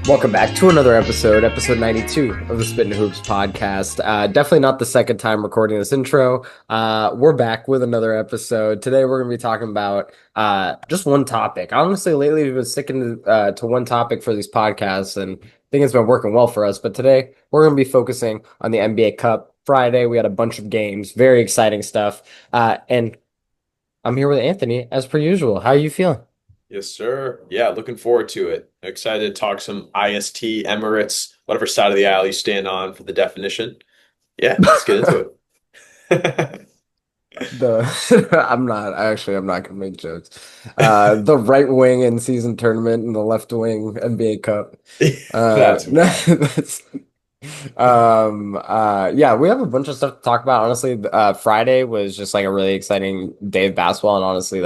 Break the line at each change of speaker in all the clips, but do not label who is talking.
Welcome back to another episode 92 of the Spittin Hoops podcast. Definitely not the second time recording this intro. We're back with another episode. Today we're going to be talking about just one topic. Honestly, lately we've been sticking to one topic for these podcasts, and I think it's been working well for us. But today we're going to be focusing on the NBA Cup. Friday, we had a bunch of games, very exciting stuff. And I'm here with Anthony, as per usual. How are you feeling?
Yes, sir. Yeah, looking forward to it. Excited to talk some IST, Emirates, whatever side of the aisle you stand on for the definition. Yeah, let's get into it.
I'm not gonna make jokes. The right wing in season tournament and the left wing NBA Cup.
That's wild.
That's yeah, we have a bunch of stuff to talk about. Honestly, Friday was just like a really exciting day of basketball, and honestly,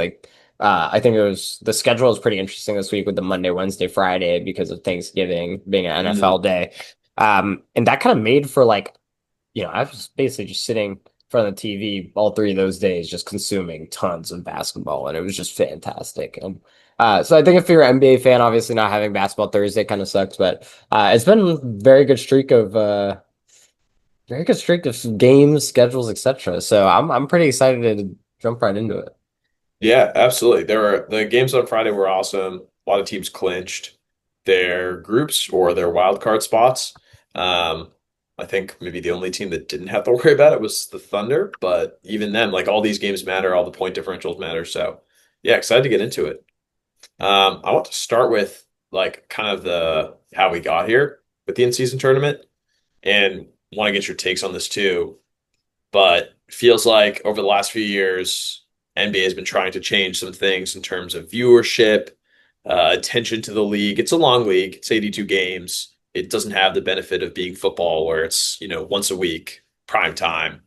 I think the schedule was pretty interesting this week with the Monday, Wednesday, Friday because of Thanksgiving being an NFL
Mhm.
day. And that kind of made for I was basically just sitting in front of the TV all three of those days, just consuming tons of basketball, and it was just fantastic. And so I think if you're an NBA fan, obviously not having basketball Thursday kind of sucks, but it's been a very good streak of games, schedules, etc. So I'm pretty excited to jump right into it.
Yeah, absolutely. The games on Friday were awesome. A lot of teams clinched their groups or their wild card spots. Um, I think maybe the only team that didn't have to worry about it was the Thunder, but even then, like all these games matter, all the point differentials matter. So yeah, excited to get into it. I want to start with like kind of the how we got here with the in-season tournament and want to get your takes on this too. But feels like over the last few years, NBA has been trying to change some things in terms of viewership, attention to the league. It's a long league. It's 82 games. It doesn't have the benefit of being football where it's, once a week, prime time,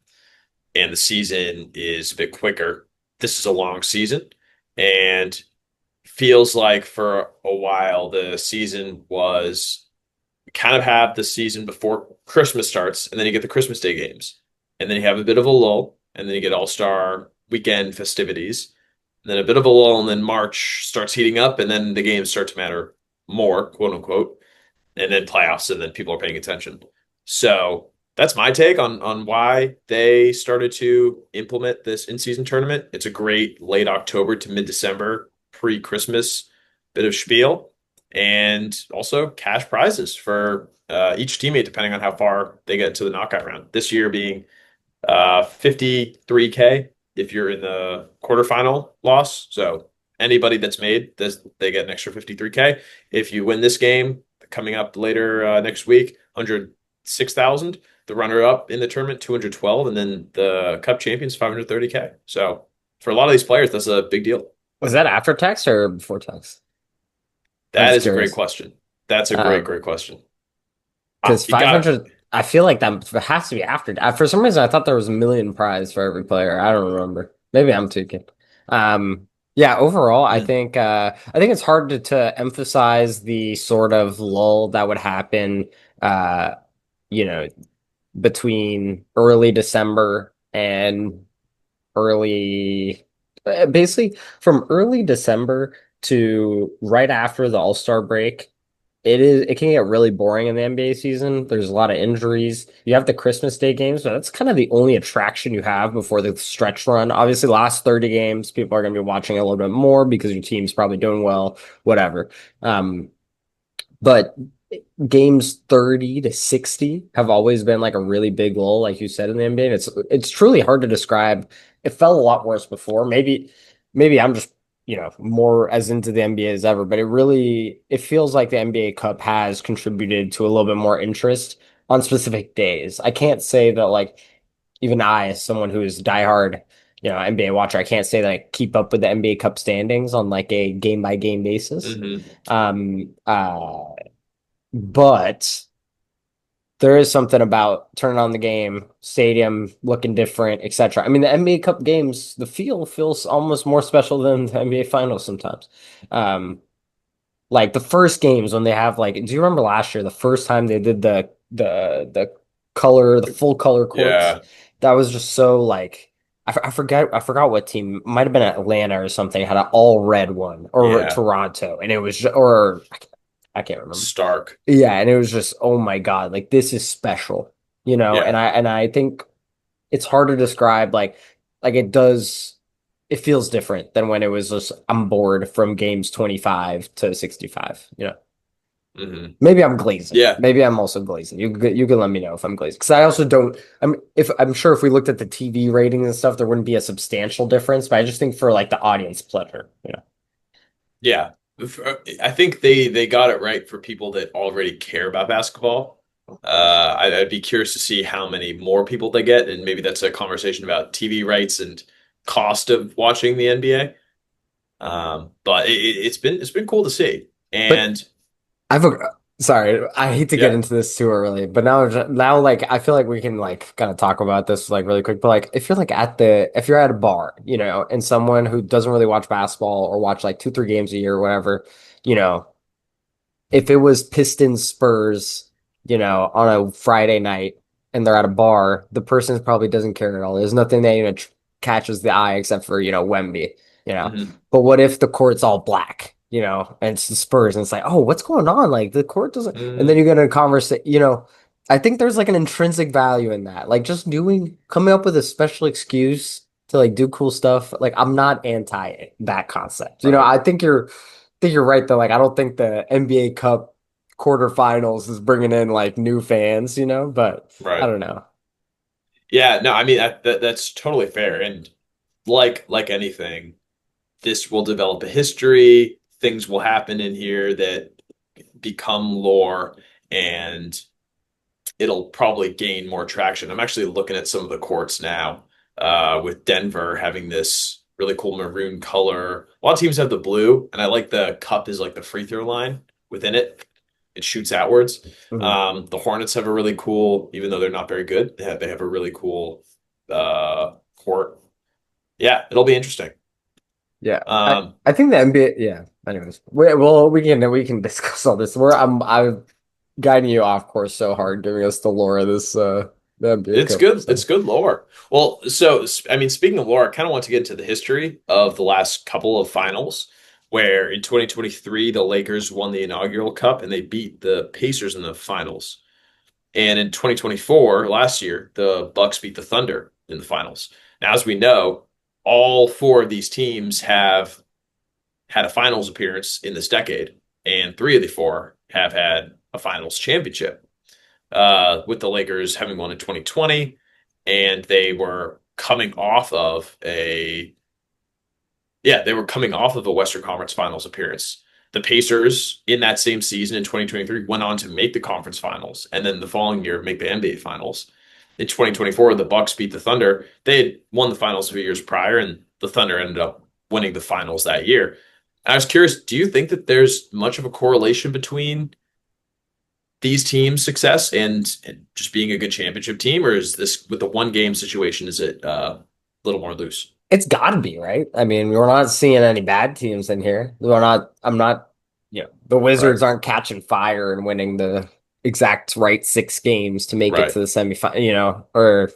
and the season is a bit quicker. This is a long season. And feels like for a while the season was kind of have the season before Christmas starts, and then you get the Christmas Day games, and then you have a bit of a lull, and then you get All-Star weekend festivities, and then a bit of a lull, and then March starts heating up, and then the games start to matter more, quote unquote, and then playoffs, and then people are paying attention. So that's my take on why they started to implement this in-season tournament. It's a great late October to mid-December pre-Christmas bit of spiel, and also cash prizes for each teammate depending on how far they get to the knockout round. This year being 53K if you're in the quarterfinal loss. So anybody that's made this, they get an extra 53K. If you win this game coming up later next week, 106,000. The runner up in the tournament, 212, and then the cup champions, 530K. So for a lot of these players, that's a big deal.
Was that after tax or before tax? I'm
That
just
is a great
curious.
question. That's a great,
Um,
great question.
because
You got
500, I feel like that has to be after. For some reason, I thought there was a million prize for every player. I don't remember. Maybe I'm tweaking. Yeah, overall,
it.
I think it's hard to emphasize the sort of lull that would happen, uh, you know, between early December and early, basically from early December to right after the All-Star break. It can get really boring in the NBA season. There's a lot of injuries. You have the Christmas Day games, but that's kind of the only attraction you have before the stretch run. Obviously, last 30 games, people are going to be watching a little bit more because your team's probably doing well, whatever. But games 30 to 60 have always been like a really big lull, like you said in the NBA. And it's truly hard to describe. It felt a lot worse before. Maybe I'm just, more as into the NBA as ever, but it feels like the NBA Cup has contributed to a little bit more interest on specific days. I can't say that like even I, as someone who is diehard, NBA watcher, I can't say that I keep up with the NBA Cup standings on like a game by game basis.
Mhm.
Um, uh, but there is something about turning on the game, stadium looking different, etc. I mean, the NBA Cup games, the feel feels almost more special than the NBA Finals sometimes. Um, like the first games when they have like, do you remember last year, the first time they did the color, the full color courts?
Yeah,
That was just so like, I forgot what team, might have been Atlanta or something, had an all red one, or
yeah.
Toronto, and it was, or I can't remember.
stark.
Yeah, and it was just, oh my God, like this is special,
Yeah.
and I think it's hard to describe like it does it feels different than when it was just I'm bored from games 25 to 65.
Hmm.
Maybe I'm glazing.
Yeah.
Maybe I'm also glazing. You can let me know if I'm glazing because I also don't. I'm sure if we looked at the TV ratings and stuff, there wouldn't be a substantial difference. But I just think for like the audience pleasure.
Yeah. I think they got it right for people that already care about basketball. I'd be curious to see how many more people they get, and maybe that's a conversation about TV rights and cost of watching the NBA. But it's been cool to see,
But
and
I've a, sorry, I hate to get
yeah.
into this too early, but now like I feel like we can like kind of talk about this like really quick. But like if you're at a bar, and someone who doesn't really watch basketball or watch like 2, 3 games a year or whatever, you know, if it was Pistons Spurs, on a Friday night and they're at a bar, the person probably doesn't care at all. There's nothing that catches the eye except for Wemby, you know.
Hmm.
But what if the court's all black, and it's the Spurs and it's like, oh, what's going on? Like the court doesn't, and then
Mm,
you get in a conversation. I think there's like an intrinsic value in that, like just coming up with a special excuse to like do cool stuff. Like I'm not anti that concept.
right,
I think you're right though. Like I don't think the NBA Cup quarterfinals is bringing in like new fans, but I
right.
don't know.
Yeah, no, I mean that's totally fair. And like anything, this will develop a history. Things will happen in here that become lore, and it'll probably gain more traction. I'm actually looking at some of the courts now, with Denver having this really cool maroon color. A lot of teams have the blue, and I like the cup is like the free throw line within it. It shoots outwards.
Mhm.
The Hornets have a really cool, even though they're not very good, they have a really cool court. Yeah, it'll be interesting.
Yeah, I
Um,
I think the NBA. Yeah. Anyways, we can discuss all this. I'm guiding you off course so hard, giving us the lore of this the NBA
It's
Cup.
good. It's
So
good lore. Well, so I mean, speaking of lore, I kind of want to get into the history of the last couple of finals, where in 2023 the Lakers won the inaugural cup and they beat the Pacers in the finals. And in 2024, last year, the Bucks beat the Thunder in the finals. Now, as we know, all four of these teams have had a finals appearance in this decade, and three of the four have had a finals championship, with the Lakers having won in 2020, and they were coming off of a Western Conference Finals appearance. The Pacers in that same season in 2023 went on to make the conference finals, and then the following year make the NBA finals. In 2024, the Bucks beat the Thunder. They had won the finals 2 years prior, and the Thunder ended up winning the finals that year. I was curious, do you think that there's much of a correlation between these teams' success and just being a good championship team, or is this with the one game situation? Is it a little more loose?
it's got to be right. I mean, we're not seeing any bad teams in here. We're not. I'm not. The
Right,
Wizards aren't catching fire and winning the exact right 6 games to make it
right.
to the semifinal. Or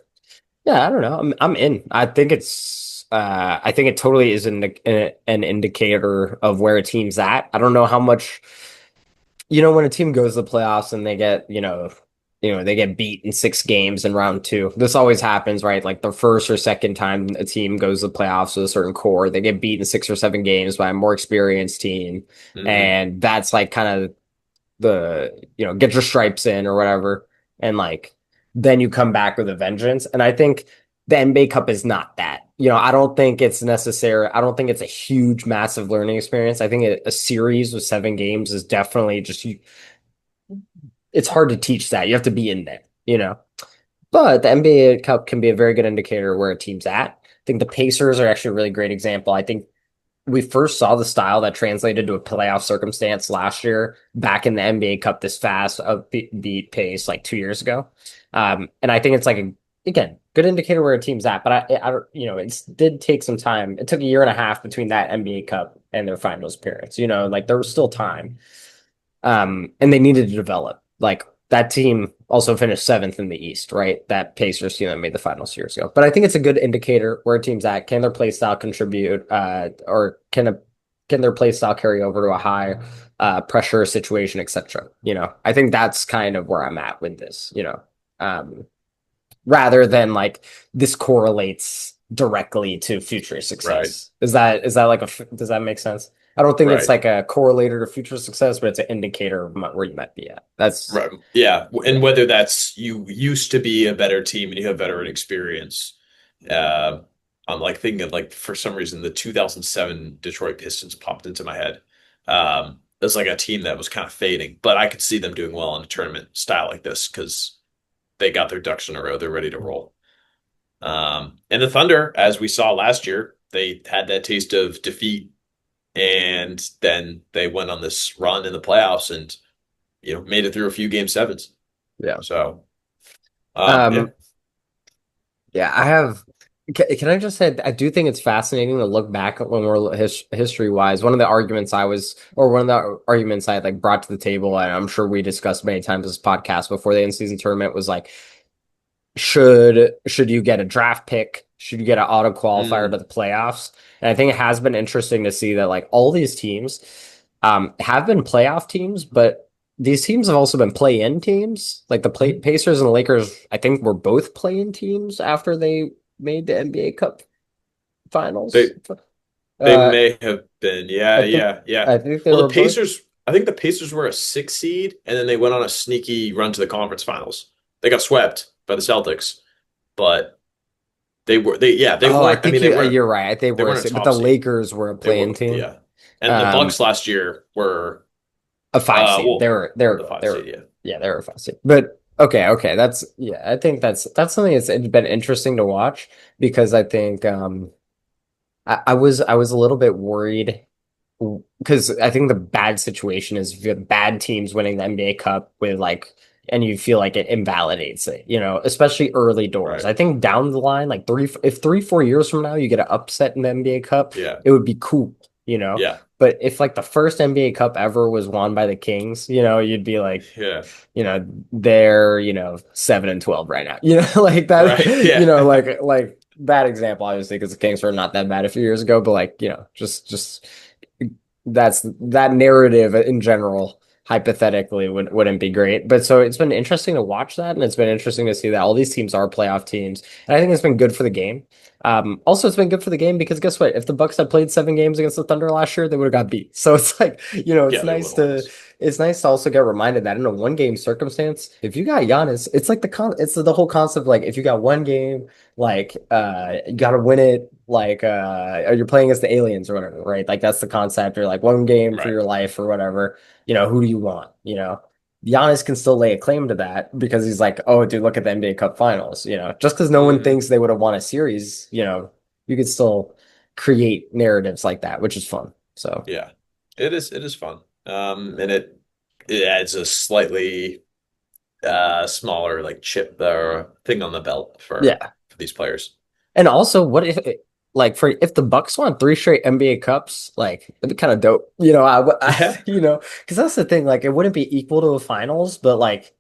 yeah, I don't know. I'm in. I think it's I think it totally is an indicator of where a team's at. I don't know how much when a team goes to the playoffs and they they get beat in 6 games in round two. This always happens, right? Like the first or second time a team goes to the playoffs with a certain core, they get beat in 6 or 7 games by a more experienced team.
Hmm.
And that's like kind of get your stripes in or whatever. And like, then you come back with a vengeance. And I think the NBA Cup is not that. I don't think it's necessary. I don't think it's a huge, massive learning experience. I think a series with 7 games is definitely it's hard to teach that. You have to be in there. But the NBA Cup can be a very good indicator where a team's at. I think the Pacers are actually a really great example. I think we first saw the style that translated to a playoff circumstance last year back in the NBA Cup this fast of beat pace like 2 years ago. And I think it's like again, good indicator where a team's at. But I don't, it did take some time. It took a year and a half between that NBA Cup and their finals appearance. Like there was still time. And they needed to develop. Like that team also finished seventh in the East, right? That Pacers team that made the finals years ago. But I think it's a good indicator where a team's at. Can their play style contribute, or can a can their play style carry over to a high pressure situation, etc. I think that's kind of where I'm at with this. Um, rather than like this correlates directly to future
Right.
success. Is that like does that make sense? I don't think it's
Right.
like a correlator to future success, but it's an indicator of where you might be at. That's
Right. Yeah. And
yeah,
whether that's you used to be a better team and you have veteran experience. Uh, I'm like thinking of like for some reason the 2007 Detroit Pistons popped into my head. As like a team that was kind of fading, but I could see them doing well in a tournament style like this because they got their ducks in a row. They're ready to roll. And the Thunder, as we saw last year, they had that taste of defeat and then they went on this run in the playoffs and made it through a few game sevens.
yeah.
So yeah.
Um, yeah, I have. Can I just say I do think it's fascinating to look back at when we're history wise. One of the arguments I was, or one of the arguments I like brought to the table, and I'm sure we discussed many times this podcast before the in-season tournament was like should you get a draft pick? Should you get an auto qualifier to
Mm,
the playoffs? And I think it has been interesting to see that like all these teams have been playoff teams, but these teams have also been play-in teams. Like the
mhm.
Pacers and the Lakers, I think were both play-in teams after they made the NBA Cup
They
finals.
they
Uh,
may have been. Yeah,
I think
yeah, yeah.
I think they
Well, the
were both.
Pacers, I think the Pacers were a 6 seed and then they went on a sneaky run to the conference finals. They got swept by the Celtics, but they
Oh, I
weren't, I
think
mean
you're right. They
they
were,
weren't a
but
top
the
seed.
Lakers were a
They
play-in
were,
team.
yeah. And the
Um,
Bucks last year were
a five seed. They
well,
were they
were
were
the five
they
seed,
were
yeah.
yeah, they were a five seed. But okay, that's yeah, I think that's something that's it's been interesting to watch because I think I was a little bit worried because I think the bad situation is if you have bad teams winning the NBA Cup with like and you feel like it invalidates it, especially early doors.
Right.
I think down the line, like if 3, 4 years from now you get an upset in the NBA Cup,
Yeah.
it would be cool.
Yeah.
But if like the first NBA Cup ever was won by the Kings, you'd be like,
Yeah.
they're 7-12 right now. Like that.
Right. Yeah.
Like bad example, obviously, because the Kings were not that bad a few years ago. But like just that's that narrative in general. Hypothetically, wouldn't be great, but so it's been interesting to watch that, and it's been interesting to see that all these teams are playoff teams, and I think it's been good for the game. Also, it's been good for the game because guess what? If the Bucks had played 7 games against the Thunder last year, they would have got beat. So it's like,
Yeah, they would have lost.
it's nice to also get reminded that in a 1 game circumstance, if you got Giannis, it's like it's the whole concept like if you got 1 game, like you gotta win it, like or you're playing against the aliens or whatever, right? Like that's the concept, or like 1 game for
Right.
your life or whatever. Who do you want? Giannis can still lay a claim to that because he's like, oh, dude, look at the NBA Cup Finals. Just because no one
Hmm.
thinks they would have won a series, you could still create narratives like that, which is fun. So
Yeah. It is fun. And it adds a slightly smaller like chip or thing on the belt
yeah,
for these players.
and also, what if like for if the Bucks won 3 straight NBA Cups, like it'd be kind of dope.
Yeah.
Because that's the thing. Like, it wouldn't be equal to a finals, but like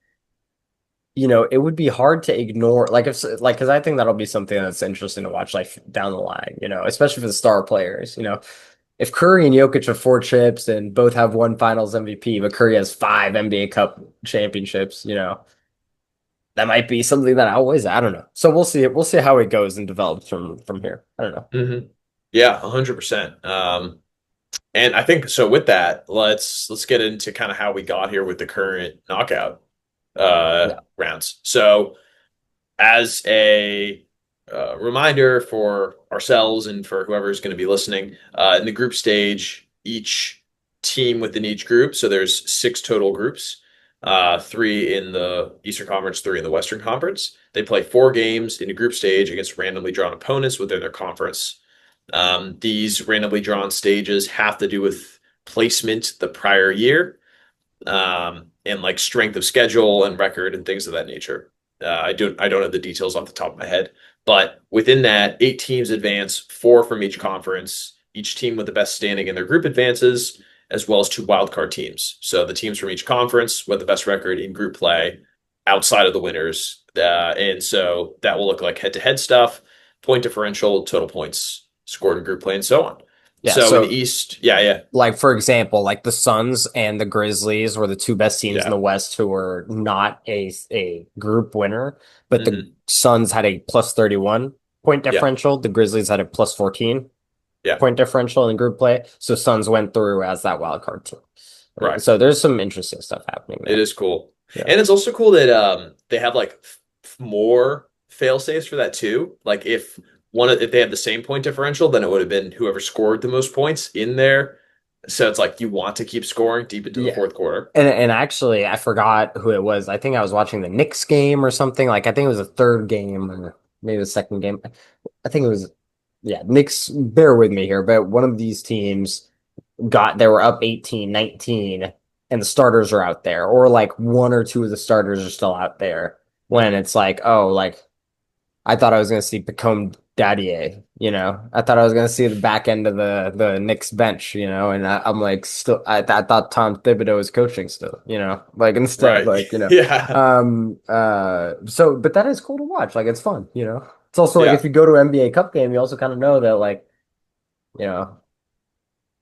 it would be hard to ignore. Like if like because I think that'll be something that's interesting to watch like down the line. Especially for the star players. If Curry and Jokic have 4 chips and both have one Finals MVP, but Curry has 5 NBA Cup championships, that might be something that I don't know. So we'll see. We'll see how it goes and develops from here. I don't know.
Hmm. Yeah, 100%. And I think so with that, let's get into kind of how we got here with the current knockout
Yeah.
rounds. So as a reminder for ourselves and for whoever's going to be listening, in the group stage, each team within each group, so there's 6 total groups, 3 in the Eastern Conference, 3 in the Western Conference. They play 4 games in a group stage against randomly drawn opponents within their conference. These randomly drawn stages have to do with placement the prior year, and like strength of schedule and record and things of that nature. I don't have the details off the top of my head, but within that, 8 teams advance, 4 from each conference. Each team with the best standing in their group advances, as well as 2 wildcard teams. So the teams from each conference with the best record in group play outside of the winners. And so that will look like head-to-head stuff, point differential, total points scored in group play, and so on.
Yeah,
So in the
so
East, yeah, yeah,
like for example, like the Suns and the Grizzlies were the two best teams in
yeah.
the West who were not a group winner, but the
Hmm.
Suns had a plus 31 point
Yeah,
differential. The Grizzlies had a plus 14
yeah,
point differential in group play. So Suns went through as that wild card team.
right.
So there's some interesting stuff happening
It
there.
is cool.
Yeah.
And it's also cool that they have like more fail safes for that too. Like if they had the same point differential, then it would have been whoever scored the most points in there. So it's like you want to keep scoring deep into the
Yeah.
fourth quarter.
And actually I forgot who it was. I think I was watching the Knicks game or something. Like I think it was a third game or maybe the second game. I think it was yeah, Knicks, bear with me here, but one of these teams they were up 18-19, and the starters are out there, or like one or two of the starters are still out there when
Hmm.
it's like, oh, like I thought I was going to see Pacome Dadier, you know, I thought I was going to see the back end of the Knicks bench, you know, and I'm like, still, I thought Tom Thibodeau was coaching still, you know, like instead,
Right.
like,
Yeah.
so, but that is cool to watch. Like, it's fun, you know, it's also like if
Yeah.
you go to an NBA Cup game, you also kind of know that, like, you know,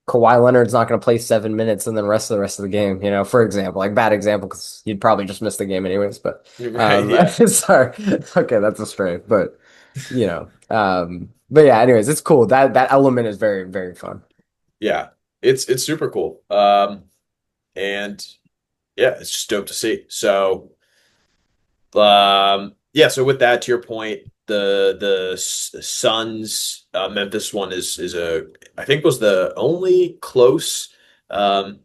Kawhi Leonard's not going to play 7 minutes and then the rest of the game, you know, for example, like bad example because you'd probably just miss the game anyways. But
Right. Yeah.
sorry, okay, that's a stray, but but yeah, anyways, it's cool. That element is very very fun.
Yeah. It's super cool. And yeah, it's just dope to see. So yeah, so with that, to your point, the Suns Memphis one is a I think was the only close um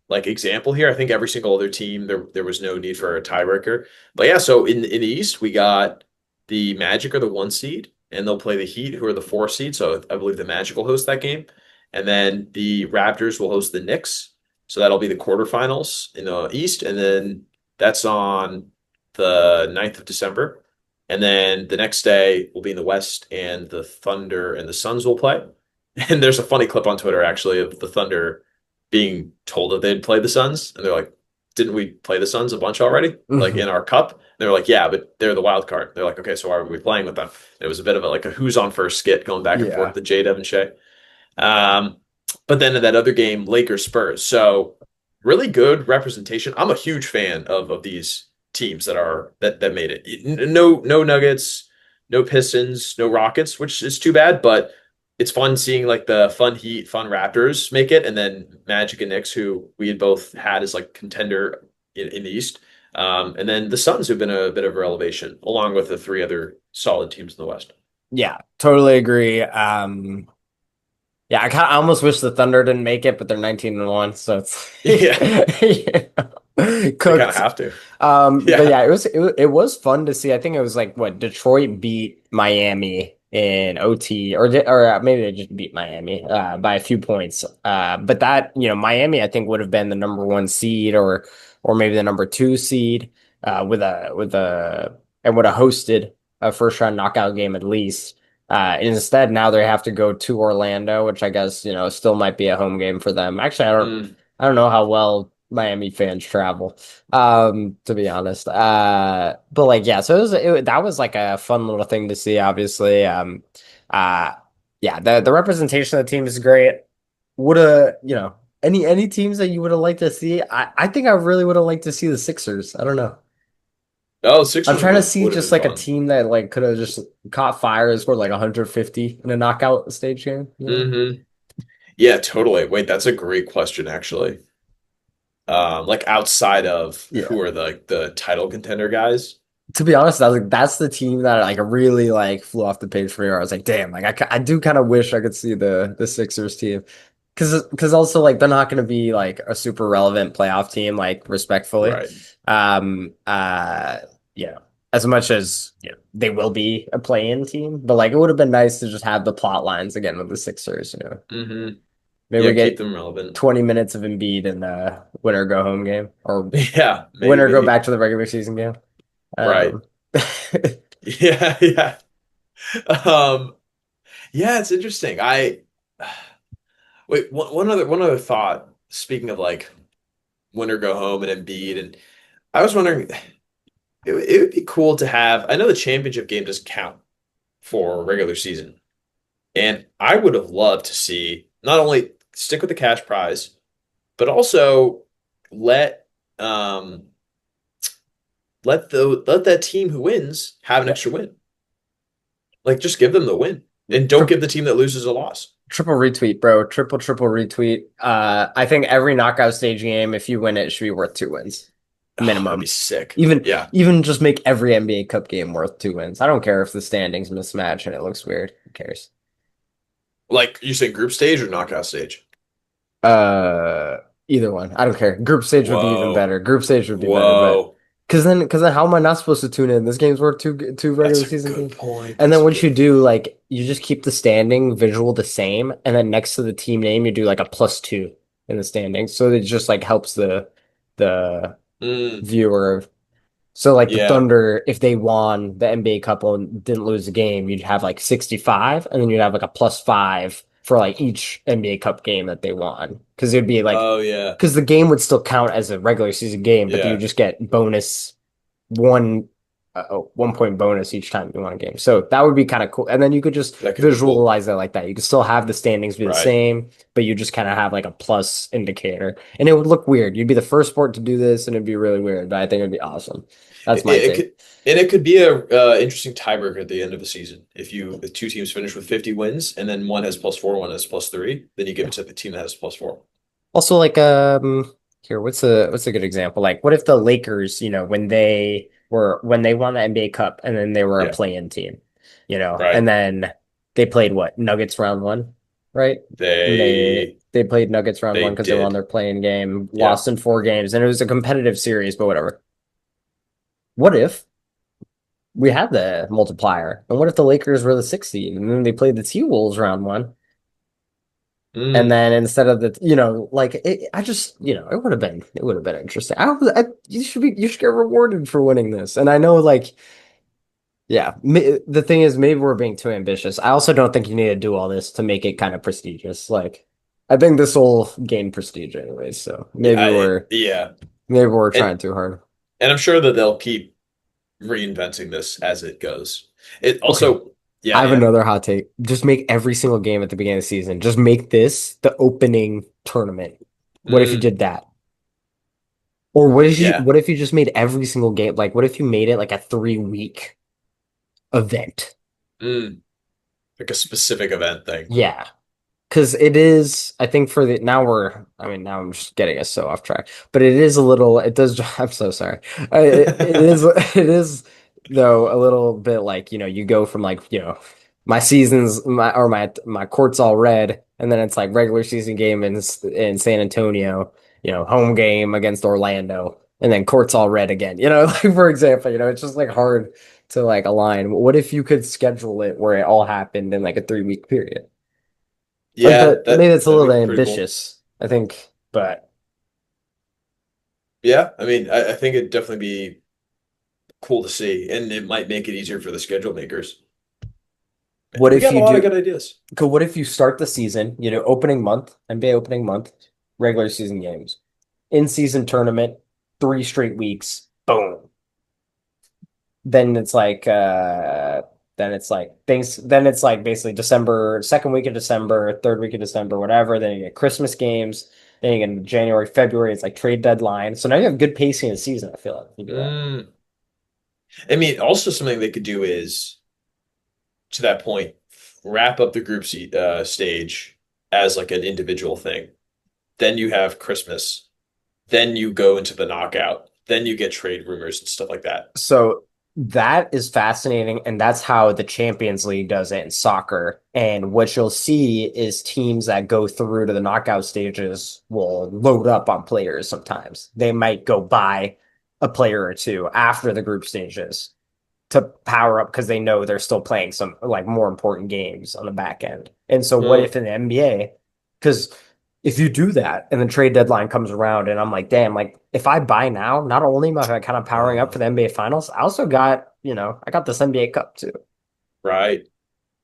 like example here. I think every single other team there was no need for a tiebreaker. But yeah, so in the East we got the Magic are the one seed, and they'll play the Heat, who are the four seed. So I believe the Magic will host that game, and then the Raptors will host the Knicks. So that'll be the quarterfinals in the East, and then that's on the 9th of December. And then the next day will be in the West, and the Thunder and the Suns will play. And there's a funny clip on Twitter actually of the Thunder being told that they'd play the Suns, and they're like, "Didn't we play the Suns a bunch already? Like in our cup?" And they're like, "Yeah, but they're the wild card." They're like, "Okay, so why are we playing with them?" And it was a bit of a like a who's on first skit going back and forth
Yeah,
with Jay Devon Shea. Um, but then in that other game, Lakers Spurs. So really good representation. I'm a huge fan of these teams that made it. No Nuggets, no Pistons, no Rockets, which is too bad, but it's fun seeing like the fun Heat, fun Raptors make it, and then Magic and Knicks, who we had both had as like contender in the East. And then the Suns, who've been a bit of a elevation, along with the three other solid teams in the West.
yeah, totally agree. Yeah, I almost wish the Thunder didn't make it, but they're 19-1, so it's
Yeah, they kind of
cooked.
have to.
But
Yeah.
yeah, it was fun to see. I think it was like what Detroit beat Miami in OT, or maybe they just beat Miami by a few points. But that Miami I think would have been the number one seed or maybe the number two seed with a and would have hosted a first round knockout game at least. Instead, now they have to go to Orlando, which I guess, still might be a home game for them. Actually,
Mm.
I don't know how well Miami fans travel, to be honest. But like, yeah, so that was like a fun little thing to see, obviously. Uh, yeah, the representation of the team is great. Would have, any teams that you would have liked to see? I think I really would have liked to see the Sixers. I don't know.
Oh,
I'm
Sixers
trying to see
would have
just
been
like a
fun.
team that like could have just caught fire and scored like 150 in a knockout stage game, you know?
Yeah, totally. Wait, that's a great question, actually. Like outside of
Yeah.
who are the title contender guys?
To be honest, I was like, that's the team that like really like flew off the page for me. Where I was like, damn, like I do kind of wish I could see the Sixers team, because also like they're not going to be like a super relevant playoff team, like respectfully.
Right.
Um, you know, as much as they will be a play-in team, but like it would have been nice to just have the plot lines again with the Sixers.
Hmm.
Maybe
Yeah,
we
keep
get
them relevant.
20 minutes of Embiid in the winner go home game or
Yeah,
winner go
maybe.
back to the regular season game.
Right.
Um,
Yeah, yeah. Um, yeah, it's interesting. I wait, one other thought, speaking of like winner go home and Embiid, and I was wondering it would be cool to have I know the championship game doesn't count for regular season. And I would have loved to see not only stick with the cash prize, but also let um let that team who wins have an
Yeah.
extra win. Like just give them the win. And don't
Tri
give the team that loses a loss.
Triple retweet, bro. Triple retweet. I think every knockout stage game, if you win it, should be worth 2 wins.
Oh, that'd be
Minimum.
sick.
Even
Yeah.
even just make every NBA Cup game worth 2 wins. I don't care if the standings mismatch and it looks weird. Who cares?
Like you say group stage or knockout stage?
Uh, Either one. I don't care. Group stage would be even
Whoa.
better. Group stage would be better, but
Whoa.
because then how am I not supposed to tune in? This game's worth two
That's
regular
a
season
good
games.
point.
And
That's
then
a
what you
good
do,
point.
like, you just keep the standing visual the same, and then next to the team name, you do like a +2 in the standings. So it just like helps the
Mm,
viewer. So like the
yeah.
Thunder, if they won the NBA Cup and didn't lose the game, you'd have like 65, and then you'd have like a +5 for like each NBA Cup game that they won. Because it'd be like
Oh yeah.
because the game would still count as a regular season game, but you
Yeah.
just get bonus one 1 point bonus each time you won a game. So that would be kind of cool. And then you could just
That could be cool.
visualize it like that. You could still have the standings be the
Right.
same, but you just kind of have like a plus indicator. And it would look weird. You'd be the first sport to do this, and it'd be really weird, but I think it'd be awesome. That's my
It
take.
could and it could be a interesting tiebreaker at the end of a season. If two teams finish with 50 wins and then one has +4, one has +3, then you give
Yeah.
it to the team that has +4.
Also, like here, what's a good example? Like, what if the Lakers, when they won the NBA Cup and then they were a
Yeah.
play-in team,
Right.
and then they played what? Nuggets round one, right? And they
They
they played Nuggets round
they
one because they won
did.
their play-in game,
Yeah.
lost in 4 games, and it was a competitive series, but whatever. What if we had the multiplier? And what if the Lakers were the 6th seed and then they played the T-Wolves round one? And
Mm.
then instead of like I just, it would have been interesting. You should get rewarded for winning this. And I know, like, yeah, the thing is, maybe we're being too ambitious. I also don't think you need to do all this to make it kind of prestigious. Like, I think this will gain prestige anyways. So
Yeah.
maybe we're
And
trying too hard.
I'm sure that they'll keep reinventing this as it goes. It
Okay,
also,
I
yeah,
have
yeah.
another hot take. Just make every single game at the beginning of the season. Just make this the opening tournament. What if you
Mm,
did that? Or
yeah.
what if you just made every single game, like what if you made it like a 3 week event?
Mm, like a specific event thing.
Yeah. Because it is, I think for the now I'm just getting us so off track, but it is a little, it does, I'm so sorry. It is, it is though a little bit like, you go from like, my seasons, my court's all red, and then it's like regular season game in San Antonio, home game against Orlando, and then court's all red again, like for example, it's just like hard to like align. What if you could schedule it where it all happened in like a 3 week period?
Yeah,
But maybe it's a
that'd
little
be
bit
pretty cool.
ambitious, I think. But
Yeah, I mean, I think it'd definitely be cool to see, and it might make it easier for the schedule makers.
what
We
if
got a
you
lot of
do?
good ideas.
What if you start the season, opening month, NBA opening month, regular season games, in season tournament, 3 straight weeks, boom. Then it's like, then it's like basically December, second week of December, third week of December, whatever. Then you get Christmas games. Then you get January, February. It's like trade deadline. So now you have good pacing in the season. I feel like you do that.
Mm. I mean, also something they could do is, to that point, wrap up the stage as like an individual thing. Then you have Christmas. Then you go into the knockout. Then you get trade rumors and stuff like that.
So that is fascinating, and that's how the Champions League does it in soccer. And what you'll see is teams that go through to the knockout stages will load up on players sometimes. They might go buy a player or two after the group stages to power up because they know they're still playing some like more important games on the back end. And so what
Huh.
if in the NBA, because if you do that and the trade deadline comes around and I'm like, damn, like if I buy now, not only am I kind of powering up for the NBA finals, I also got, I got this NBA Cup too.
Right.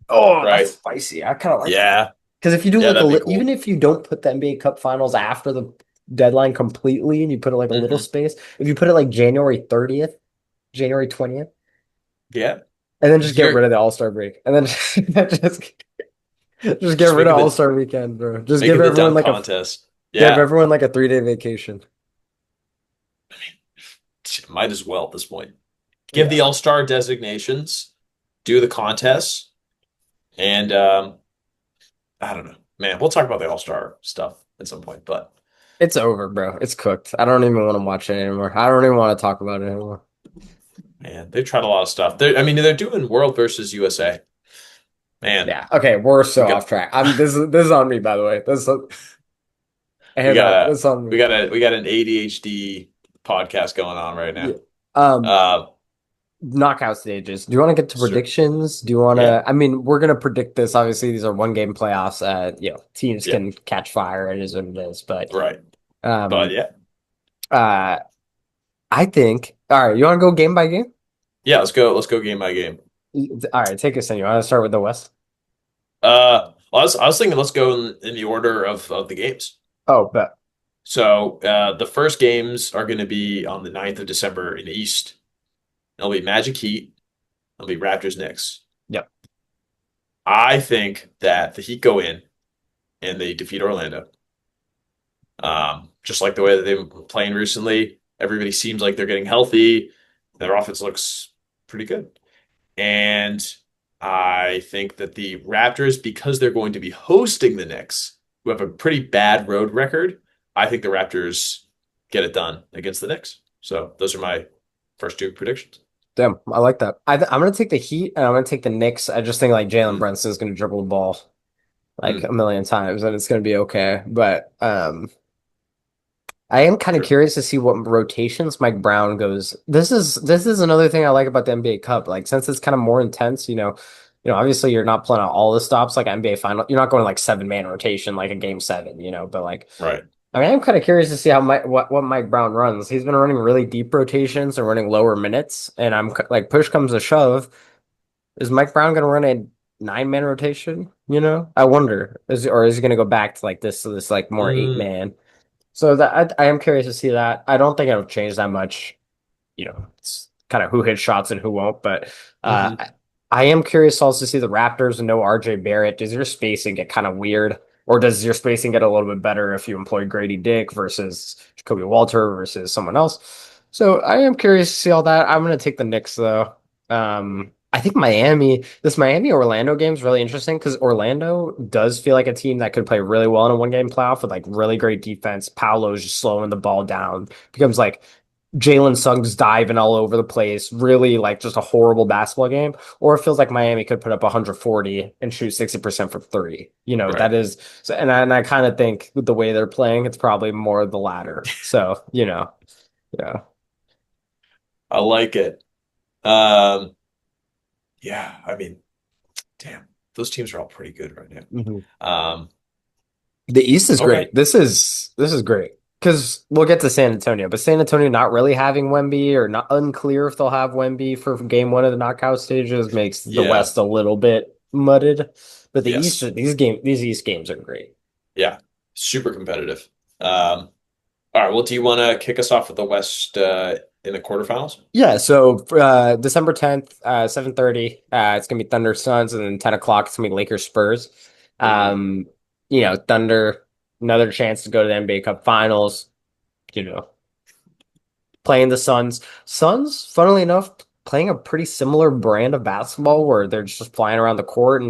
Oh, that's
Right.
spicy. I kind of like that.
Yeah.
Because if you do
Yeah,
like
that'd be
even
cool.
if you don't put the NBA Cup finals after the deadline completely and you put it like a little
Hmm.
space, if you put it like January 30th, January 20th,
Yeah.
and then just get rid
You're
of the All-Star break. And then just Just get
Just
rid
make
of
it
All
the
Star Weekend, bro. Just
make
give
it the
everyone
dunk
like
contest.
give
Yeah,
everyone like a 3-day vacation.
might as well at this point. Give
Yeah.
the All-Star designations, do the contests, and I don't know. Man, we'll talk about the All-Star stuff at some point, but
It's over, bro. It's cooked. I don't even want to watch it anymore. I don't even want to talk about it anymore.
man, they've tried a lot of stuff. I mean, they're doing World versus USA. Man,
Yeah. Okay, we're
we
so
got
off track. I'm this is on me, by the way.
we
And
got a
this on
we
me.
got a we got an ADHD podcast going on right
Yeah.
now.
Um,
Uh,
Knockout stages. Do you want to get to
sure.
predictions? Do you want
Yeah,
to? I mean, we're gonna predict this. Obviously, these are one game playoffs. Teams
yeah,
can catch fire. It is what it is. But
right. But
um,
yeah,
uh, I think. All right, you want to go game by game?
yeah. Let's go game by game.
All right, take us in. You want to start with the West?
I was thinking let's go in the order of the games.
Oh, bet.
So the first games are going to be on the 9th of December in the East. It'll be Magic Heat. It'll be Raptors Knicks.
Yep.
I think that the Heat go in and they defeat Orlando. Just like the way that they've been playing recently, everybody seems like they're getting healthy. Their offense looks pretty good. And I think that the Raptors, because they're going to be hosting the Knicks, who have a pretty bad road record, I think the Raptors get it done against the Knicks. So those are my first two predictions.
Damn, I like that. I'm gonna take the Heat and I'm gonna take the Knicks. I just think like Jalen
Mm,
Brunson's gonna dribble the ball like
mm,
a million times and it's gonna be okay. But I am kind of
sure.
curious to see what rotations Mike Brown goes. This is another thing I like about the NBA Cup. Like since it's kind of more intense, obviously you're not playing on all the stops like NBA final. You're not going like 7-man rotation like a game seven, but like
Right.
I mean I'm kind of curious to see how what Mike Brown runs. He's been running really deep rotations and running lower minutes, and like push comes to shove. Is Mike Brown going to run a 9-man rotation? I wonder. Is he going to go back to like this like more eight
Mm,
man? So that I am curious to see that. I don't think it'll change that much. It's kind of who hits shots and who won't. But uh,
hmm
I, I am curious also to see the Raptors and no RJ Barrett. Does your spacing get kind of weird, or does your spacing get a little bit better if you employ Grady Dick versus Jacoby Walter versus someone else? So I am curious to see all that. I'm going to take the Knicks though. I think this Miami Orlando game is really interesting because Orlando does feel like a team that could play really well in a one game playoff with like really great defense. Paolo's just slowing the ball down, becomes like Jalen Suggs diving all over the place, really like just a horrible basketball game. Or it feels like Miami could put up 140 and shoot 60% from three.
Right.
That is so, and I kind of think with the way they're playing, it's probably more the latter. So, yeah.
I like it. Um, yeah, I mean, damn, those teams are all pretty good right now.
Mhm.
Um,
The East is
okay.
great. This is great because we'll get to San Antonio, but San Antonio not really having Wemby or not unclear if they'll have Wemby for game one of the knockout stages makes the
Yeah.
West a little bit mudded. But the East,
Yes.
these East games are great.
Yeah. Super competitive. Um, all right. Well, do you want to kick us off with the West in the quarterfinals?
Yeah, so December 10th, 7:30, it's gonna be Thunder Suns, and then 10 o'clock it's gonna be Lakers Spurs.
hmm
Um, Thunder, another chance to go to the NBA Cup Finals, you know. Playing the Suns. Suns, funnily enough, playing a pretty similar brand of basketball where they're just flying around the court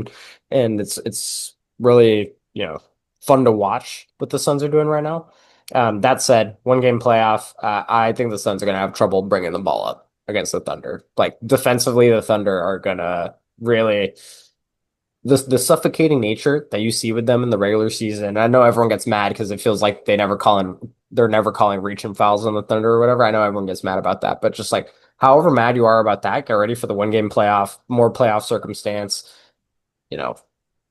and it's really, fun to watch what the Suns are doing right now. That said, one game playoff, I think the Suns are gonna have trouble bringing the ball up against the Thunder. Like defensively, the Thunder are gonna really the suffocating nature that you see with them in the regular season. I know everyone gets mad because it feels like they're never calling reaching fouls on the Thunder or whatever. I know everyone gets mad about that, but just like however mad you are about that, get ready for the one game playoff, more playoff circumstance. You know,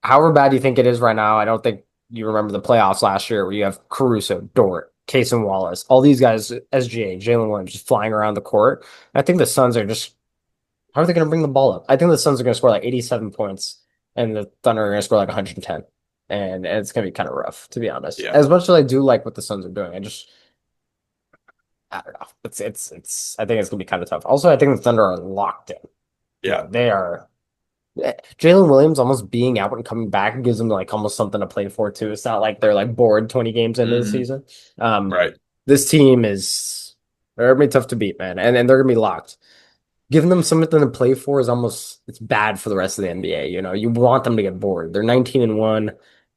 However bad you think it is right now, I don't think you remember the playoffs last year where you have Caruso, Dort, Casey Wallace, all these guys, SGA, Jalen Williams, just flying around the court. I think the Suns are just how are they going to bring the ball up? I think the Suns are going to score like 87 points, and the Thunder are going to score like 110, and it's going to be kind of rough, to be honest.
Yeah.
As much as I do like what the Suns are doing, I don't know. I think it's going to be kind of tough. Also, I think the Thunder are locked in.
Yeah.
They are. Jalen Williams almost being out and coming back gives them like almost something to play for too. It's not like they're like bored 20 games into the
Hmm.
season. Um,
Right.
this team is they're gonna be tough to beat, man, and they're gonna be locked. Giving them something to play for is almost it's bad for the rest of the NBA. You know, you want them to get bored. They're 19-1.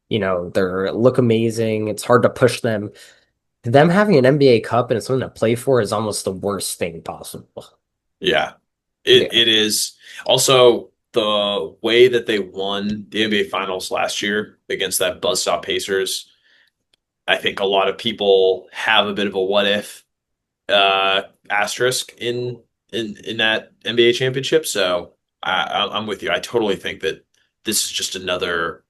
You know, they're look amazing. It's hard to push them. Them having an NBA Cup and something to play for is almost the worst thing possible.
Yeah.
Yeah.
It is also the way that they won the NBA Finals last year against that buzzsaw Pacers. I think a lot of people have a bit of a what if asterisk in that NBA championship. So I'm with you. I totally think that this is just another.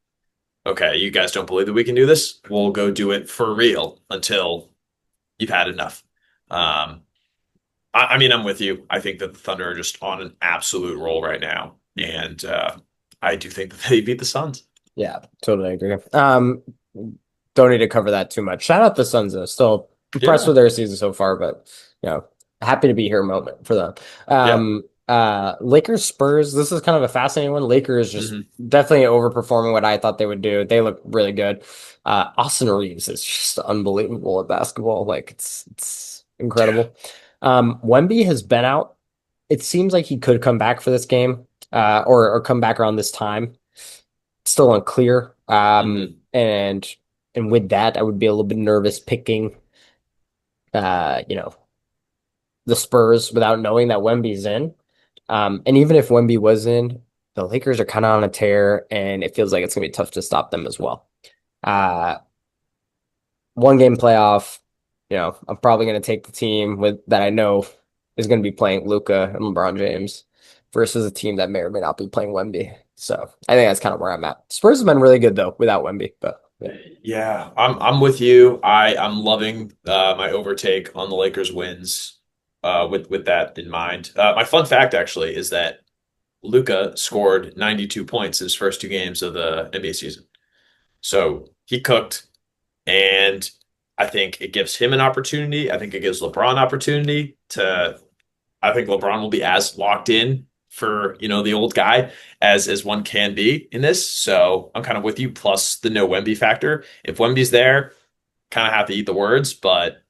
Okay, you guys don't believe that we can do this? We'll go do it for real until you've had enough. Um, I mean, I'm with you. I think that the Thunder are just on an absolute roll right now, and I do think that they beat the Suns.
Yeah, totally agree. Don't need to cover that too much. Shout out the Suns though. Still impressed
Yeah,
with their season so far, but you know, happy to be here moment for them.
yeah.
Lakers Spurs. This is kind of a fascinating one. Lakers just
Hmm.
definitely overperforming what I thought they would do. They look really good. Austin Reeves is just unbelievable at basketball. Like it's
Yeah.
incredible. Wemby has been out. It seems like he could come back for this game, or come back around this time still unclear.
Hmm.
And with that, I would be a little bit nervous picking, you know, the Spurs without knowing that Wemby's in. And even if Wemby was in, the Lakers are kind of on a tear, and it feels like it's gonna be tough to stop them as well. Uh, One game playoff, you know, I'm probably gonna take the team with that I know is gonna be playing Luca and LeBron James versus a team that may or may not be playing Wemby. So I think that's kind of where I'm at. Spurs have been really good though without Wemby, but yeah.
Yeah, I'm with you. I'm loving my overtake on the Lakers wins with that in mind. My fun fact actually is that Luca scored 92 points in his first two games of the NBA season. So he cooked, and I think it gives him an opportunity. I think it gives LeBron opportunity to. I think LeBron will be as locked in for the old guy as one can be in this. So I'm kind of with you. Plus the no Wemby factor. If Wemby's there, kind of have to eat the words, but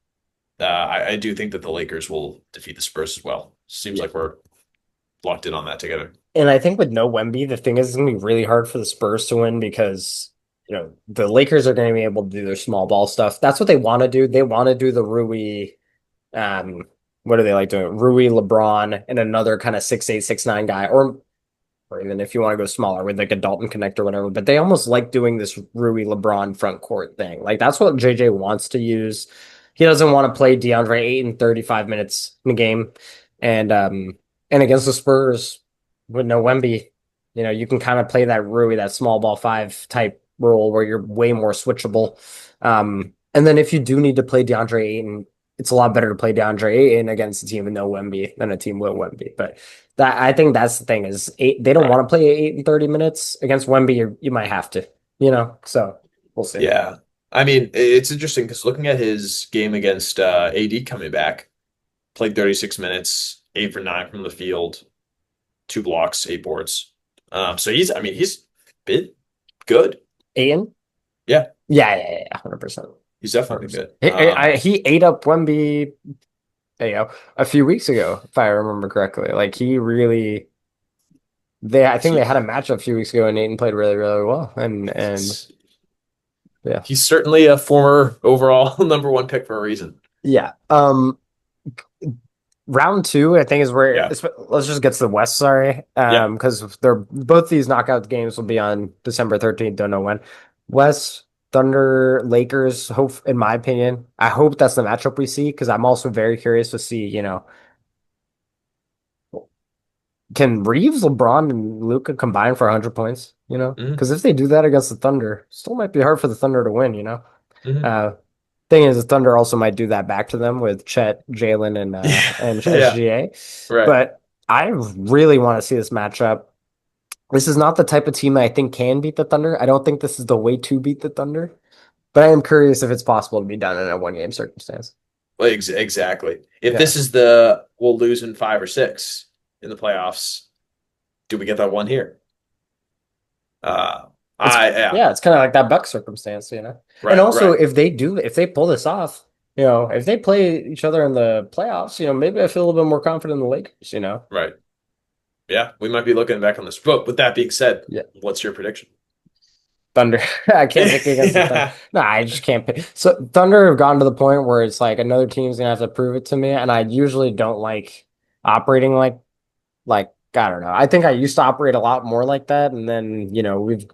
I do think that the Lakers will defeat the Spurs as well. Seems
Yeah.
like we're locked in on that together.
And I think with no Wemby, the thing is it's gonna be really hard for the Spurs to win because the Lakers are gonna be able to do their small ball stuff. That's what they want to do. They want to do the Rui, um, what do they like doing? Rui, LeBron, and another kind of 6'8", 6'9" guy, or even if you want to go smaller with like a Dalton Connect or whatever. But they almost like doing this Rui LeBron front court thing. Like that's what JJ wants to use. He doesn't want to play DeAndre Ayton 35 minutes in a game. And against the Spurs with no Wemby, you can kind of play that Rui, that small ball five type role where you're way more switchable. And then if you do need to play DeAndre Ayton, it's a lot better to play DeAndre Ayton against a team with no Wemby than a team with Wemby. But that I think that's the thing is they don't
Right.
want to play 8 and 30 minutes against Wemby. You might have to. So we'll see.
Yeah. I mean, it's interesting because looking at his game against AD coming back, played 36 minutes, 8 for 9 from the field, 2 blocks, 8 boards. So I mean, he's been good.
Ayton?
Yeah,
Yeah, 100%.
he's definitely been
100%.
good.
He ate up Wemby, a few weeks ago, if I remember correctly. Like he really I think they had a
He,
matchup a few weeks ago and Ayton played really, really well. And
he's
yeah.
he's certainly a former overall number 1 pick for a reason.
Yeah. Round two, I think, is where
Yeah,
let's just get to the West. Sorry,
yeah.
because they're both these knockout games will be on December 13th. Don't know when. West Thunder Lakers. Hope, in my opinion, I hope that's the matchup we see because I'm also very curious to see. Can Reeves, LeBron, and Luca combine for 100 points?
Hmm.
Because if they do that against the Thunder, still might be hard for the Thunder to win.
Hmm.
Uh, Thing is, the Thunder also might do that back to them with Chet, Jalen, and
Yeah,
SGA.
right.
But I really want to see this matchup. This is not the type of team that I think can beat the Thunder. I don't think this is the way to beat the Thunder. But I am curious if it's possible to be done in a one game circumstance.
Exactly. If
Yeah.
this is the we'll lose in 5 or 6 in the playoffs, do we get that one here? Uh,
It's
yeah,
yeah, it's kind of like that Buck circumstance, you know. And
right,
also,
right,
if they pull this off, if they play each other in the playoffs, maybe I feel a little bit more confident in the Lakers,
right. Yeah, we might be looking back on this. But with that being said,
Yeah,
what's your prediction?
Thunder. I can't pick against the Thunder.
Yeah,
No, I just can't pick. So Thunder have gotten to the point where it's like another team's gonna have to prove it to me, and I usually don't like operating like I don't know. I think I used to operate a lot more like that, and then we've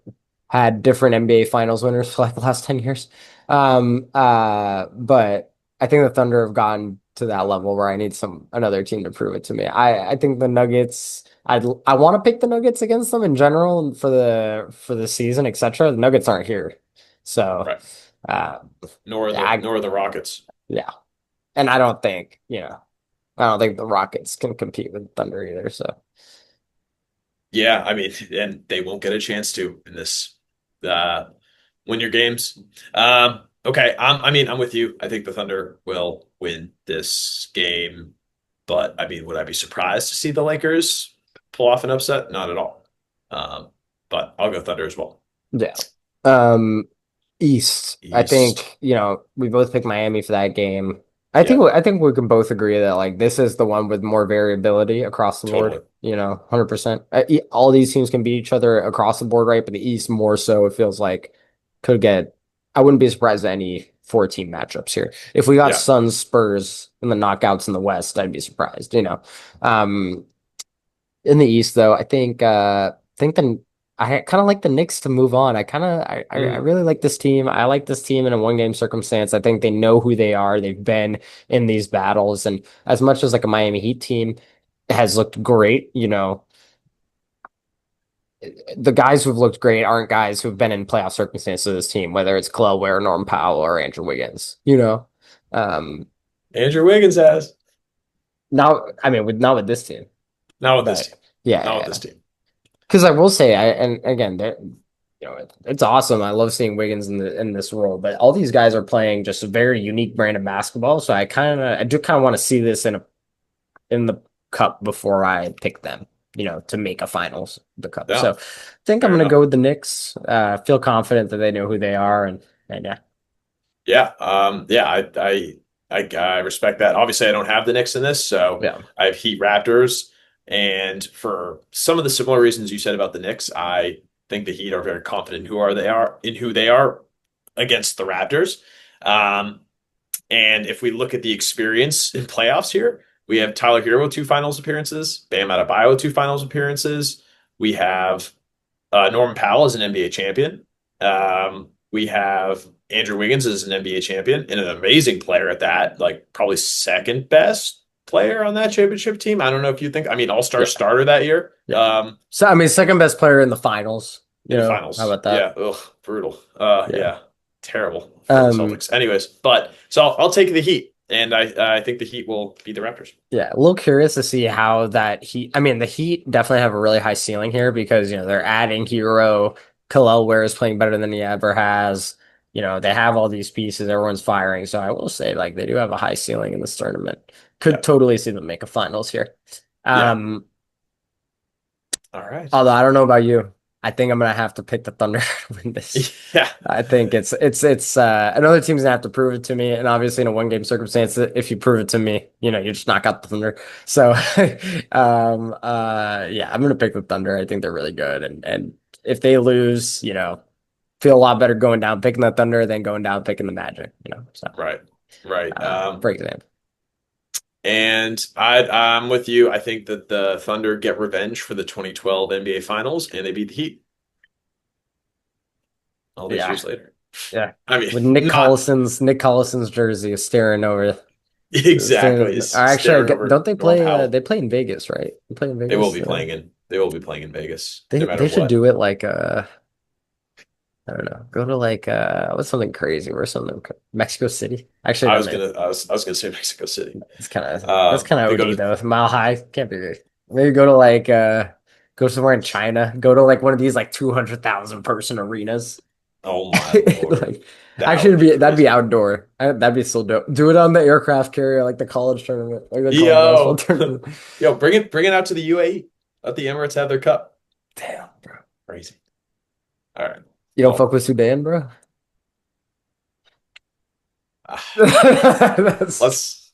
had different NBA Finals winners for like the last 10 years. But I think the Thunder have gotten to that level where I need another team to prove it to me. I think the Nuggets. I want to pick the Nuggets against them in general and for the season, etc. The Nuggets aren't here, so
right.
uh,
Nor
yeah,
the nor the Rockets.
yeah, and I don't think the Rockets can compete with Thunder either. So.
Yeah, I mean, and they won't get a chance to in this uh win your games. Okay, I mean, I'm with you. I think the Thunder will win this game, but I mean, would I be surprised to see the Lakers pull off an upset? Not at all. Um, but I'll go Thunder as well.
Yeah. Um, East. I
East.
think, we both picked Miami for that game. I think
Yeah,
I think we can both agree that like this is the one with more variability across the board.
totally.
100%. All these teams can beat each other across the board, right? But the East more so, it feels like could get. I wouldn't be surprised at any four-team matchups here. If we got
Yeah.
Suns, Spurs in the knockouts in the West, I'd be surprised. Um, in the East, though, I think I kind of like the Knicks to move on. I
Mm.
really like this team. I like this team in a one game circumstance. I think they know who they are. They've been in these battles, and as much as like a Miami Heat team has looked great, the guys who've looked great aren't guys who've been in playoff circumstances of this team, whether it's Khalil Ware, Norm Powell, or Andrew Wiggins. Um,
Andrew Wiggins has.
now I mean with not with this team,
Not with this
but
team.
yeah,
Not with
yeah.
this team.
Because I will say, and again, it's awesome. I love seeing Wiggins in this role, but all these guys are playing just a very unique brand of basketball. So I do kind of want to see this in the cup before I pick them, to make a finals of the cup. So
Yeah,
I think I'm
fair
gonna
enough.
go with the Knicks. Feel confident that they know who they are, and yeah,
Yeah, yeah, I respect that. Obviously, I don't have the Knicks in this, so
yeah,
I have Heat Raptors. And for some of the similar reasons you said about the Knicks, I think the Heat are very confident in who they are against the Raptors. Um, and if we look at the experience in playoffs here, we have Tyler Hero two finals appearances, Bam Adebayo two finals appearances. We have Norman Powell is an NBA champion. We have Andrew Wiggins is an NBA champion and an amazing player at that, like probably second best player on that championship team. I don't know if you think, I mean, all-star
yeah,
starter that year,
yeah. So I mean, second best player in the finals.
in the
How
finals.
about
Yeah,
that?
ugh, brutal.
Yeah.
Yeah, terrible for the
Um,
Celtics. Anyways, but so I'll take the Heat, and I think the Heat will beat the Raptors.
Yeah, a little curious to see how that Heat. I mean, the Heat definitely have a really high ceiling here because they're adding Hero. Khalil Ware is playing better than he ever has. They have all these pieces. Everyone's firing. So I will say, like, they do have a high ceiling in this tournament. Could
Yeah,
totally see them make a finals here.
yeah.
Um,
All right.
Although I don't know about you, I think I'm gonna have to pick the Thunder to win this.
Yeah,
I think it's another team's gonna have to prove it to me, and obviously in a one game circumstance, if you prove it to me, you just knock out the Thunder. So, yeah, I'm gonna pick the Thunder. I think they're really good, and if they lose, feel a lot better going down picking the Thunder than going down picking the Magic. So,
right, right.
for example,
And I'm with you. I think that the Thunder get revenge for the 2012 NBA Finals and they beat the Heat all these
yeah,
years later.
yeah.
I mean,
With Nick
not
Collison's jersey staring over.
exactly.
Or
He's
actually,
staring over
don't they
Norm
play?
Powell.
They play in Vegas, right? They play in
They will
Vegas.
be playing in they will be playing in Vegas
They
no matter
they should
what.
do it like I don't know. Go to like what's something crazy? Where's something Mexico City? Actually,
I
no,
was
man.
gonna I was gonna say Mexico City.
That's kind of
They go
OD
to
though. Mile High can't be good. Maybe go somewhere in China. Go to like one of these like 200,000 person arenas.
oh my Lord.
Like
That
actually
would be
that'd be
crazy.
outdoor. That'd be so dope. Do it on the aircraft carrier like the college tournament, like the college basketball
Yo.
tournament.
Yo, bring it out to the UAE. Let the Emirates have their cup.
Damn, bro.
Crazy. All right.
You don't fuck
Well,
with Sudan, bro?
uh,
That's,
let's.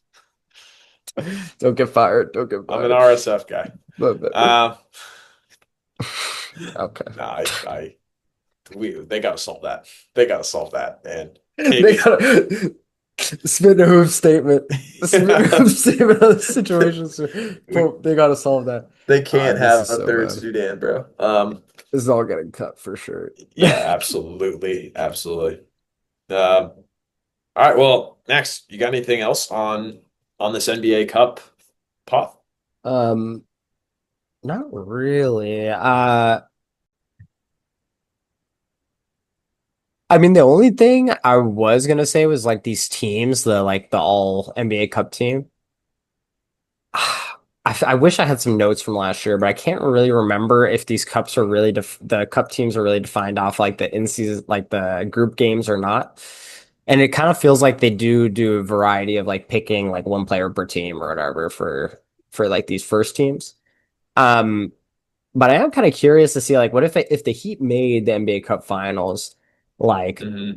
don't get fired. Don't get
I'm an
fired.
RSF guy.
But
Uh,
okay.
no, they gotta solve that. They gotta solve that. And
They
KB,
got a Spittin Hoops statement. The Spittin
yeah,
Hoops statement of the situation. They got to solve that.
they can't
This
have
is
a
so
third
bad.
Sudan, bro.
This is all getting cut for sure.
Yeah, absolutely, absolutely. All right, well, Max, you got anything else on this NBA Cup pot?
um, Not really. I mean, the only thing I was gonna say was like these teams, the all NBA Cup team. I wish I had some notes from last year, but I can't really remember if these cups are really the cup teams are really defined off like the in season, like the group games or not. And it kind of feels like they do a variety of like picking like one player per team or whatever for like these first teams. Um, but I am kind of curious to see like what if the Heat made the NBA Cup Finals, like
Hmm.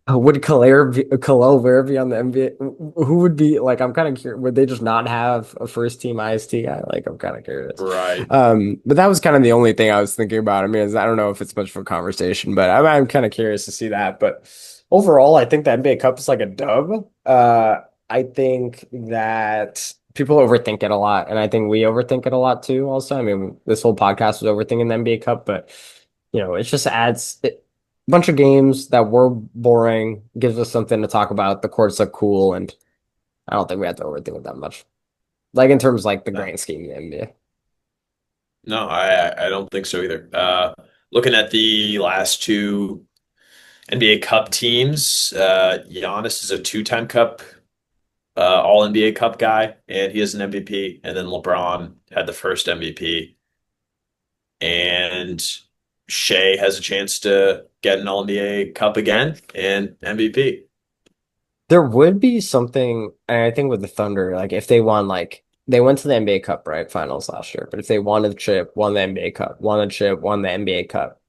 would Khalil Ware be on the NBA? Who would be like? I'm kind of curious. Would they just not have a first team IST guy? Like, I'm kind of curious.
Right.
But that was kind of the only thing I was thinking about. I mean, I don't know if it's much of a conversation, but I'm kind of curious to see that. But overall, I think the NBA Cup is like a dub. I think that people overthink it a lot, and I think we overthink it a lot too. Also, I mean, this whole podcast was overthinking the NBA Cup, but it just adds bunch of games that were boring, gives us something to talk about. The courts look cool, and I don't think we have to overthink it that much. Like in terms of like the
No,
grand scheme of the NBA.
no, I don't think so either. Looking at the last two NBA Cup teams, Giannis is a two-time Cup All NBA Cup guy, and he is an MVP. And then LeBron had the first MVP, and Shea has a chance to get an All NBA Cup again and MVP.
There would be something, and I think with the Thunder, like if they won, like they went to the NBA Cup, right, finals last year. But if they won the chip, won the NBA Cup, won the chip, won the NBA Cup,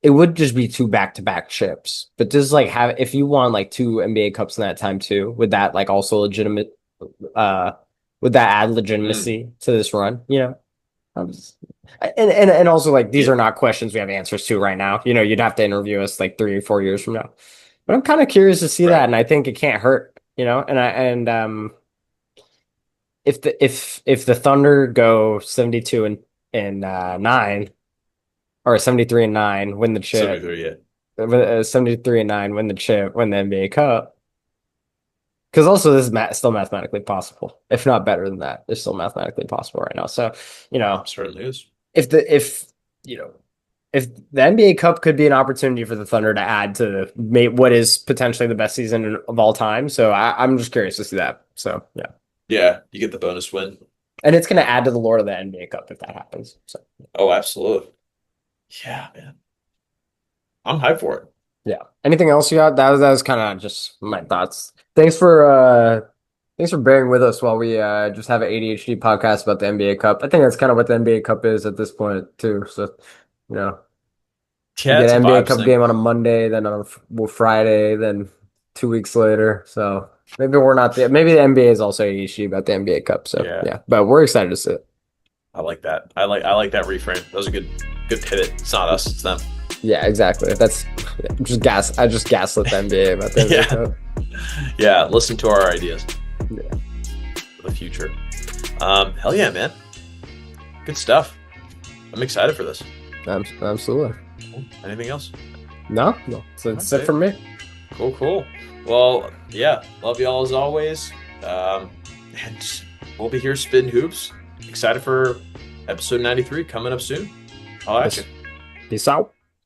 it would just be two back-to-back chips. But just like have if you won like two NBA Cups in that time too, would that like also uh would that add
Mm,
legitimacy to this run? I'm just, and also like these
yeah,
are not questions we have answers to right now. You'd have to interview us like 3 or 4 years from now. But I'm kind of curious to see that,
right.
and I think it can't hurt. If the Thunder go 72 and 9 or 73 and 9, win the chip,
73, yeah.
73 and 9, win the chip, win the NBA Cup. Because also this is still mathematically possible, if not better than that. It's still mathematically possible right now. So, you know,
Certainly is.
if the if you know if the NBA Cup could be an opportunity for the Thunder to add to what is potentially the best season of all time. So I'm just curious to see that. So yeah,
Yeah, you get the bonus win.
and it's going to add to the lore of the NBA Cup if that happens. So
Oh, absolutely. Yeah, man. I'm hyped for it.
yeah. Anything else you got? That was kind of just my thoughts. Thanks for bearing with us while we just have an ADHD podcast about the NBA Cup. I think that's kind of what the NBA Cup is at this point too. So you know. You
Yeah,
get
it's a
an NBA
vibes
Cup
thing.
game on a Monday, then on a Friday, then 2 weeks later. So maybe we're not the maybe the NBA is also ADHD about the NBA Cup. So
Yeah,
yeah, but we're excited to see it.
I like that. I like that reframe. That was a good pivot. It's not us, it's them.
Yeah, exactly. That's just gas. I just gaslit the NBA about the NBA
Yeah.
Cup.
Yeah, listen to our ideas
Yeah,
for the future. Hell yeah, man. Good stuff. I'm excited for this.
absolutely.
Anything else?
No, no. So it's
That's
it for
it.
me.
Cool. Well, yeah, love y'all as always. And we'll be here spitting hoops. Excited for episode 93 coming up soon. I'll at you.
Peace out.